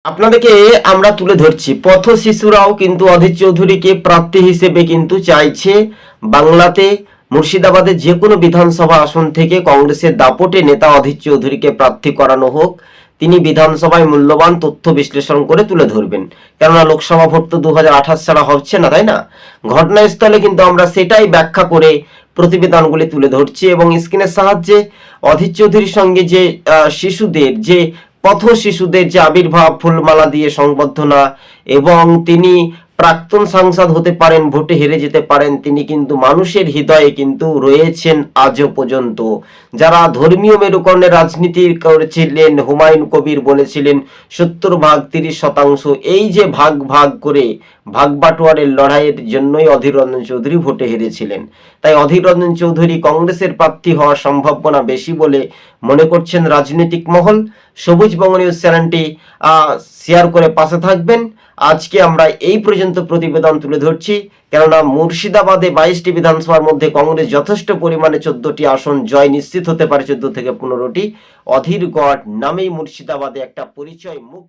আপনাদেরকে আমরা তুলে ধরছি, পথ শিশুরাও কিন্তু অধীর চৌধুরীকে প্রার্থী হিসেবে কিন্তু চাইছে। বাংলাতে মুর্শিদাবাদের যে কোনো বিধানসভা আসন থেকে কংগ্রেসের দাপটে নেতা অধীর চৌধুরীকে প্রার্থী করানো হোক। তিনি বিধানসভায় মূল্যবান তথ্য বিশ্লেষণ করে তুলে ধরবেন, কেননা লোকসভা ভোট তো 2028 ছাড়া হচ্ছে না, তাই না? ঘটনাস্থলে কিন্তু আমরা সেটাই ব্যাখ্যা করে প্রতিবেদনগুলি তুলে ধরছি এবং স্ক্রিনের সাহায্যে অধীর চৌধুরীর সঙ্গে যে শিশুদের যে পথ শিশুদের যে আবির্ভাব, ফুলমালা দিয়ে সংবর্ধনা, এবং তিনি প্রাক্তন সাংসদ হতে পারেন, ভোটে হেরে যেতে পারেন, তিনি কিন্তু মানুষের হৃদয়ে কিন্তু রয়েছেন আজও পর্যন্ত। যারা ধর্মীয় মেরুকরণে রাজনীতি করেছিলেন, হুমায়ুন কবির বলেছিলেন 70 ভাগ 30%, এই যে ভাগ ভাগ করে ভাগ বাটোয়ারের লড়াইয়ের জন্যই অধীর রঞ্জন চৌধুরী ভোটে হেরেছিলেন। তাই অধীর রঞ্জন চৌধুরী কংগ্রেসের প্রার্থী হওয়ার সম্ভাবনা বেশি বলে মনে করছেন রাজনৈতিক মহল। সবুজ বঙ্গ নিউজ চ্যানেলটি শেয়ার করে পাশে থাকবেন। আজকে আমরা এই পর্যন্ত প্রতিবেদন তুলে ধরছি, কেননা মুর্শিদাবাদে 22টি বিধানসভার মধ্যে কংগ্রেস যথেষ্ট পরিমাণে 14টি আসন জয় নিশ্চিত হতে পারে, 14 থেকে 15টি। অধীরগড় নামেই মুর্শিদাবাদে একটা পরিচয় মুখ